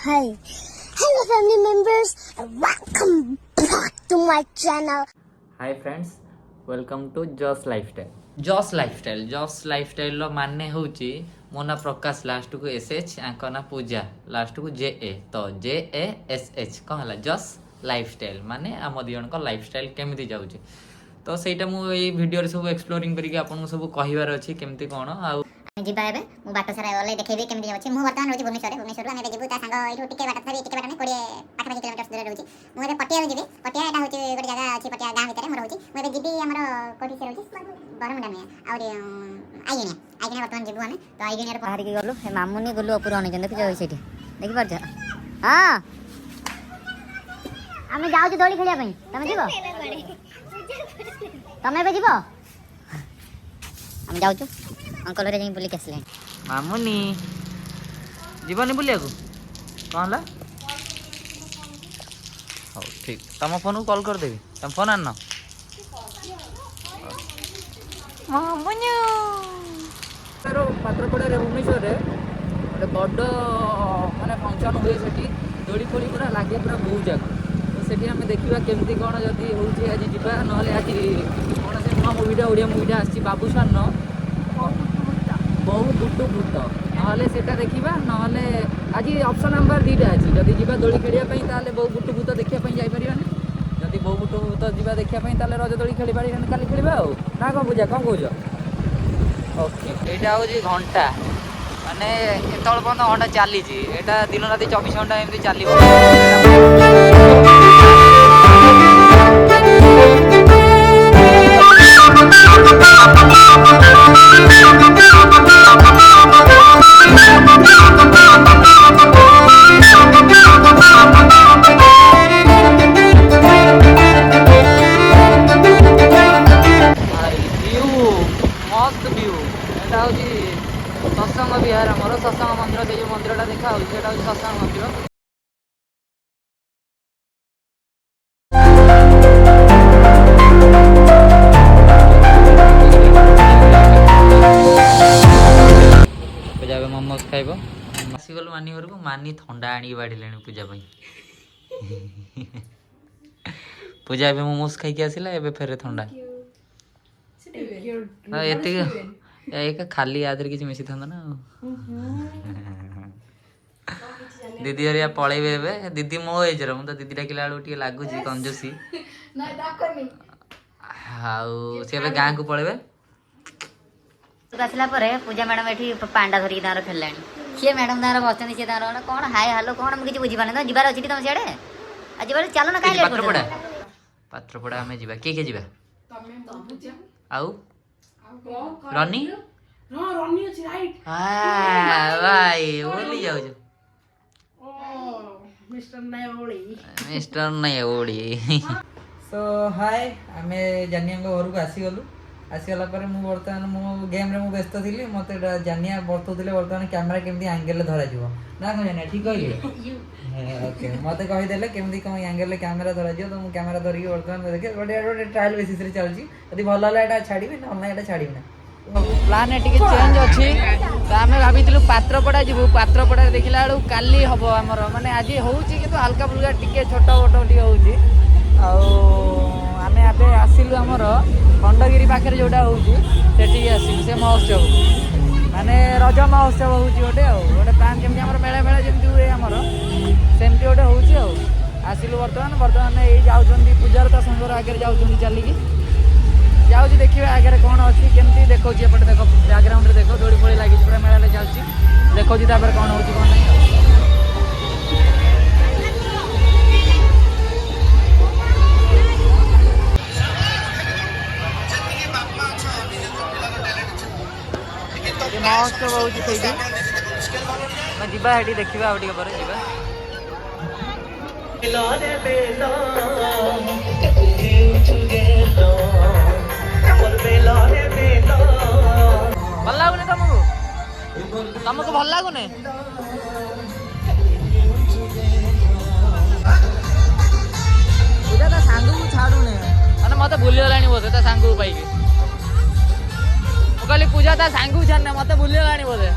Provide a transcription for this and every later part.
Hi. Hello family members and welcome back to my channel. Hi friends welcome to Jo's lifestyle Jo's lifestyle रो माने होची मो ना प्रकाश last को SH आंको ना पूजा लास्ट को जेए तो जेएएसएच कह हला जॉस लाइफस्टाइल माने आम दिजन को लाइफस्टाइल केमिति जाउची तो सेटा मु ए वीडियो रे सब एक्सप्लोरिंग करिके आपन को सब कहिवार अछि केमिति कोन आ जिबा एबे मु बाट सारा गले देखैबे केमिति अछि मु वर्तमान रहछि भुवनेश्वर आमे जिबु ता संग एठो टिके बाट थाबी टिके बाट नै 20 पाखा किलोमीटर दूर रहछि मु एबे पटिया जिबे पटिया एटा होछि गोटे जगह अछि पटिया गां भितरे मु रहछि मु एबे जिबी हमर कोठी से रहछि बरमुंडा में और आइगने वर्तमान जिबु आमे तो आइगने रे बाहर के गलु हे मामुनी गलु अपुर अने जन देखि सेठी देखि पारछ हां आमे जाउ छी दोली खेलिया पई तमे जिबो तमे बे जिबो आमे जाउ छु अंकल रे जाई बुली के आसले मामुनी जीवनी बुलिया को कहला हो ठीक तम फोन को कॉल कर देबी तम फोन आन मामुनी तारो पात्रपड़ा रे भुवनेश्वर रे गोटे बड़ माने फंक्शन हुए सेठी दोड़ी फोड़ी पूरा लागे पूरा बहुत जाक तो सेठी हमें देखिबा केमती कोन जदी होउची आज जिबा नहले आज कोन से नुआ मूवीटा ओडिया मूवीटा आछि बाबूशान न बहुत गुट्टू भूत नहले सेटा देखिबा नहले आज ऑप्शन नंबर 2टा अछि जदी जिबा दोली खेलिया पई ताले बहुत गुट्टू भूत देखिया पई जाई परिबानी जदी बहुत गुट्टू भूत जिबा देखिया पई ताले रज दोली खेली पारिबानी काली खेलिबा हो ना को बुझा कोन कहउछ ओके एटा हो जी घंटा माने एतल बंद घंटा चाली जी एटा दिन राति 24 घंटा एमती चालिबो सत्संग विहार आमर सत्संग मंदिर से जो मंदिरटा देखा हो सत्संग मंदिर पूजा मोमोज खाइब आसीगलु मानी घर को मानी थंडा आनी बाढ़ी पूजा पूजा ए मोमोज खाई आसला ए फेर थंडा एक खाली आदर किसी मिसी था ना दीदी हरिया पलैबे एबे दीदी मो एज रो तो दीदी डाकिला आलू टिके लागुची कंजूसी हाउ से एबे गां को पलैबे आसला परे पूजा मैडम एठी पांडा धरिक तार खेललानी के मैडम तार बसचनी से तार कोन हाय हेलो कोन हम किछि बुझी पाने तो जिबार अछि कि तुम सियाडे आज बार चलो ना काई लेट पात्रपड़ा हमें जिबा के जिबा आउ रनी हां रनी अछि राइट हां भाई बोली जाउ जो मिस्टर नहीं ओडी सो हाय हमें जानिया को घर को आसी गलु आसी गला पर मु वर्तमान मु गेम रे मु व्यस्त थिली मते जानिया बर्तुले वर्तमान कैमरा केमती एंगल धरा जिवो ना को जानिया ठीक कहली ओके मते कहि देले केमती कोन एंगल रे कैमरा धरा जिवो तो मु कैमरा धरि के वर्तमान देखे गोटे ट्रायल बेसिस रे चलची यदि भल होला एटा छाडीबे ना ऑनलाइन एटा छाडीबे ना प्लान टिके चेंज अच्छी तो आम भाई पात्रपड़ा जीवु पात्रपड़ा देखला बेलू काली हम आमर माने आज होची कि हल्का फुल्का टिके छोट बोट टे होमें आबे आसिलु आमर खंडगिरी पाखे जोटा होची आसिलु से महोत्सव माने रज महोत्सव होची गोटे गोटे प्लान जमी आम मेला मेला जमी हुए आमर सेमती गोटे होची आसिलु बर्तमान ये जाऊँ पूजार ता संगर आगे जाऊँ चलिकी जाऊँ देखिए आगे कौन अच्छी केमती देखो एपटे देख बैकग्राउंड देख दोड़ी फोड़ी लगी पूरा मेला चलती देखो कौन हो कौन नहीं महोत्सव होती जावा देखा आगे पर भल लगुनि तुमको भल लगुनि पूजा ता सांग को छाड़ूने मैंने मत भूली गला बोधे ता सांग पाई कहली पूजा ता सांग को छाड़ने मत भूली गला बोधे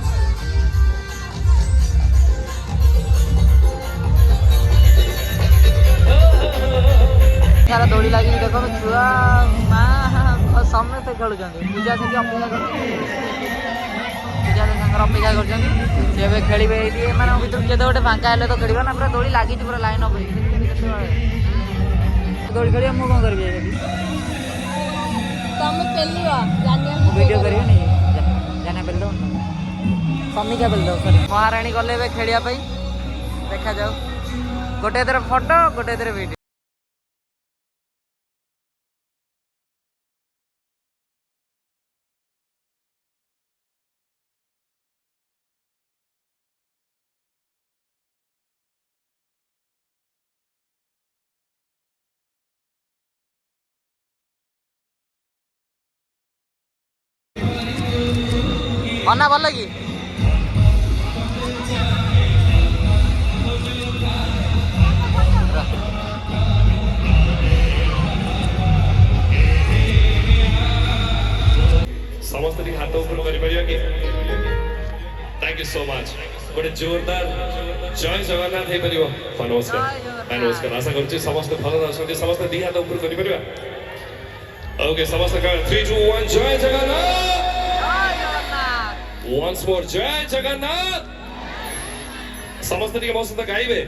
सारा दोड़ी लगी देख छुआ माँ समस्ते खेलुं पूजा से अपेक्षा कर पूजा सागर अपेक्षा कर खेल मैंने भर के गोटे फांका हेल्ले तो खेल ना पूरा दोड़ी लगी पूरा लाइन अप दोड़ी खेल मुझे कौन करी वीडियो कर जाना पेल दो समीक्षा पेल दो सॉरी महाराणी गले खेलिया देखा जाओ गोटे फोटो गोटे वीडियो मना भल कि समस्त हाथ ऊपर कि थैंक यू सो मच गोटे जोरदार जय जगन्नाथ हो पार नमस्कार नमस्कार आशा कर समस्त भल अच्छा समस्त दी हाथ ऊपर कर ओके समस्त 3 2 1 जय जगन्नाथ once more जय जगन्नाथ समस्त टी मो सहित गाइबे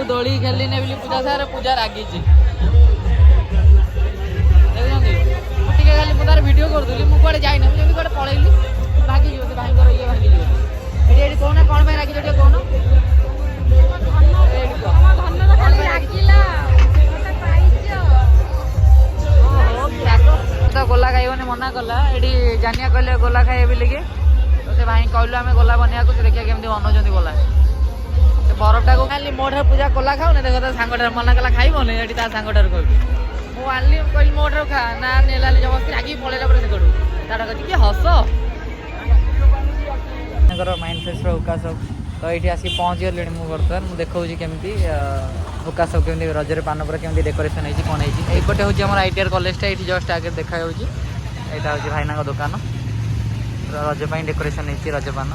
दोली खेली ने पूजा सारे पूजा रागी खाली मुझे वीडियो करूली मुझे जाए मुझे कड़े पलैली भागी से भाई ये भागी ये कहना कौन रागी कौन तो गोला खाइबनी मना कला ये जानिया कहले गोला खाए बोलिके तो से भाई कहलु आम गोला बनवा देखिए केमती बनाऊँ गोला बरफटा को खाली मो पूजा गोला खाऊ देख तो सांगठार मना कला खाइबनी ये सांगठार कह मुझे कहली मो खा ना नेला जबरदस्ती रागी पलैला से कड़ू तार कि हस माइंड फ्रेश हुक्का सब तो ये आसिक पहुँची गली मुझे बर्तमान मुझे देखा केमी हुक्का सब केमी रजर पान पर केमी डेकोरेशन होती कौन होपटे हूँ आम ITR कॉलेजटा ये जस्ट आगे देखा यहाँ हूँ भाईना दुकान रजपाई डेकोरेशन होती रजपान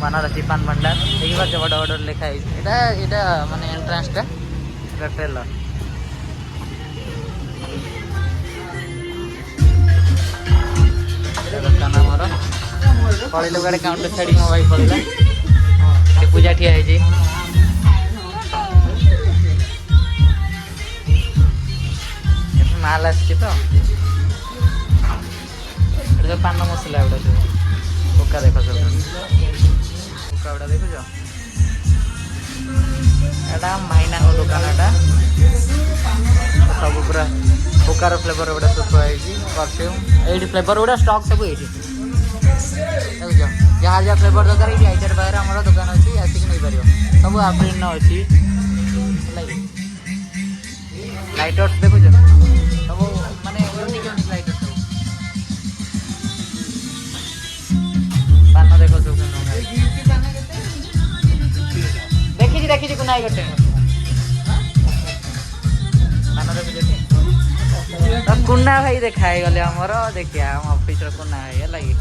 बनारसी पान भंडार देखिए बड़ बड़ लिखाई यहाँ मानने एंट्रांसटा ट्रेलर दुकान आमर पलैल गाड़े काउंटर छाड़ी मो भाई पलैला पूजा ठिया है माल आस तो पान मसला गुड़ा सब हुक्का देख सब हुक्का गुड़ा देखुच एटा भाईना दुकान एटा सब पूरा हुक्कार फ्लेवर गुड़ा सब थी परफ्यूम ये फ्लेवर गुड़ा स्टॉक सब ये देखो जहाँ जहाँ फ्लेवर दरकार ये ITR पाखे आम दुकान अच्छी आसिक नहीं पार सब आप्रिन अच्छी लाइटर्स देखुच सब माने लाइटर्स सब पान देखो सब देखी कुना गोटे पान देखुच कुना भाई देखाई गले आमर देखिए आम ऑफिस कुना भाई है लगी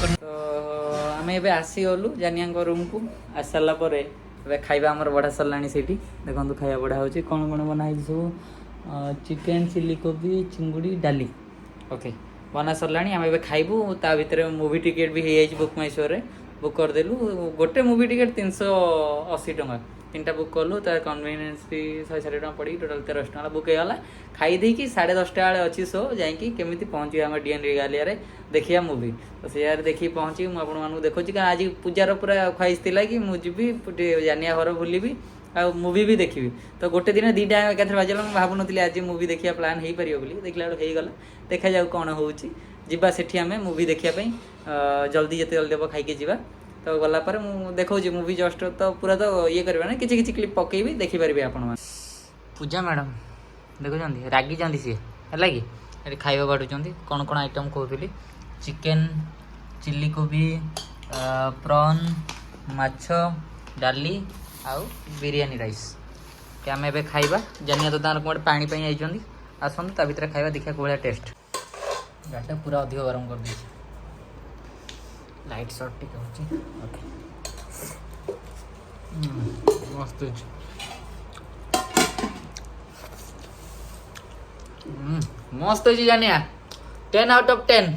तो आम ए आसीगलु जानिया रूम को आस सारा खाଇବା आमर बढ़ा सरला से देखो खाଇବା बढ़ा हो कौन कौन बनाई सब चिकेन चिली कोबी चिंगुड़ी डाली ओके बना सरला आम ए खाइबू ता भितर मूवी टिकेट भी हो बुक माई शो रे बुक करदेलु गोटे मूवी टिकेट 380 टंका 3टा बुक कलु तार कन्वीनियंस भी 160 टका पड़ी टोटाल 1300 टका बुक होगा खाई देकी 10:30 बेले अच्छी शो जाकि केमी पहुँची आम DN रेगालिया देखिया मूवी तो से देखिए पहुँची मुझे देखुची कारण आज पूजार पूरा ख्वाइश थी कि मुझे जानिया घर बुलबी आ मूवी भी देखी तो गोटे दिन 2टा एक बाजला मुझे भावुन आज मूवी देखिया प्लान हो पार देखला होगला देखा जाऊ कौन होची जीवा सेठी आम मूवी देखापी जल्दी जिते जल्दी हम खाई जा तो गलापर मुझे देखा मूवी जस्ट तो पूरा तो ये करवा ना किसी क्लिप पकईबी देखिपारे आपण पूजा मैडम देखुं रागी जाती सी है कि खाଇବା बाटुंट कौन कौन आइटम कहती चिकेन चिल्ली कोबी प्रॉन माछ डाली आउ बिरयानी राइस क्या आम ए खाइबा जानिया तो तार कौन पानी आई आसतु ता भितर खाइबा देखा कौन टेस्ट गाटा पूरा अधिक गरम कर दी लाइट शॉट टिक ओके मस्त मस्त अच्छी जानिया 10 आउट ऑफ 10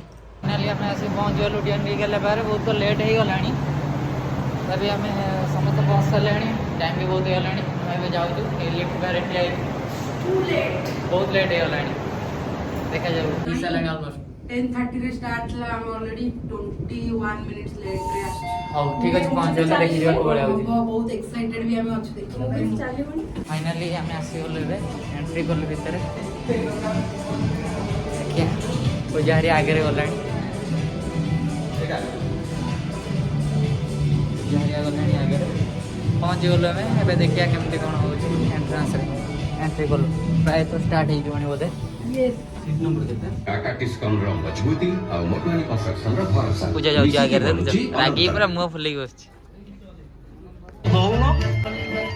फाइनली आम आसी पहुँच गलु डीएनबी गला बारे बहुत लेट हो गला तभी आम समस्त पहुँच सारे टाइम भी बहुत गला जाऊँ लिफ्ट बारे बहुत लेट हो गला देखा जाऊ सारे ऑलमोस्ट 10:30 रे स्टार्ट ला हम ऑलरेडी 21 मिनिट्स लेट रे आछ हां ठीक अछि पहुंच गला देखि जीवा कोळे आउची बहुत एक्साइटेड भी हमें अछि देखि फाइनली हम आसी गले बे एंट्री करले भीतर क्या पुजारी आगे गलानी पुजारी गलानी आगे पहुंच गलो हमें एबे देखिया केमती कोन होची एंट्रेंस रे एंट्री कलो प्राय तो स्टार्ट हे जोनी बोधे यस टाटा टिस्कॉन रो मजबूती और मोटवानी कंस्ट्रक्शन रो भरोसा पूजा जाउची आगे रे रागी पूरा मुंह फुलेई बसची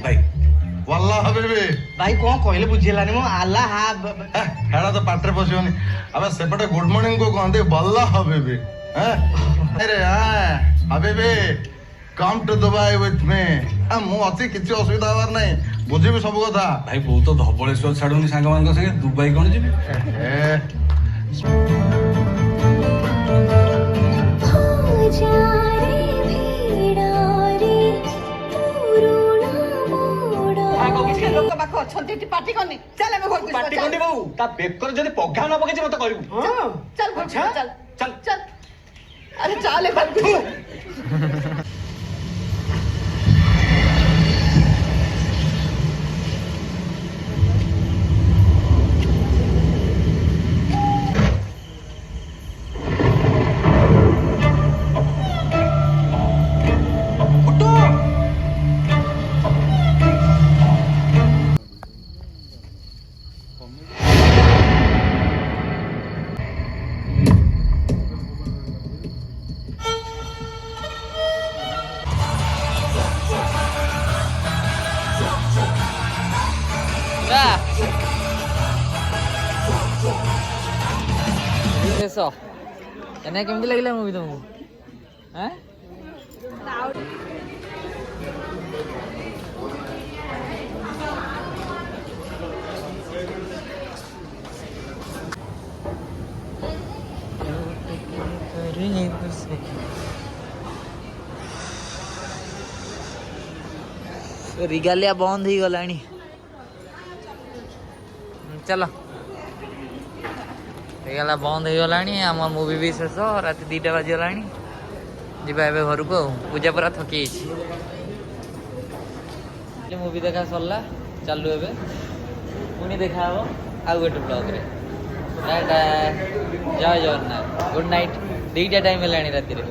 भाई वल्ला हबीबी भाई कौन कहले बुझेलानी मो आला हा हेडा तो पाटरे पसियोनी अबे सेपटे गुड मॉर्निंग को कहंदे वल्ला हबीबी हैं अरे हां हबीबी come to Dubai with me मु अति किछि असुविधा हवार नै बुझिबी सब कथा भाई बहुत तो धबळेश्वर छाडुनी सांग मान संगे दुबई कोन जिबी लोक बाक अछंती पार्टी करनी चल हम घर पार्टी कोनी बहु ता बेकर जदी पघा न पके मत कहबू चल चल चल चल चल अरे चल घर ଶେଷ ଏନେ କେମିତି ଲାଗିଲା ମୁଭି ତମକୁ ଆଁ रिगालिया बंद ही गलानी चलो रिगालिया बंद हो गलानी आम मुवी भी शेष रात 2टा बाजी गलानी जीवा एबे घर को पूजा पूरा थकी मुवी देखा सरला चलू एबे पुणी देखा हम आउ गोटे ब्लॉग रे टाटा जय जगन्नाथ गुड नाइट 2टा टाइम है राति रे।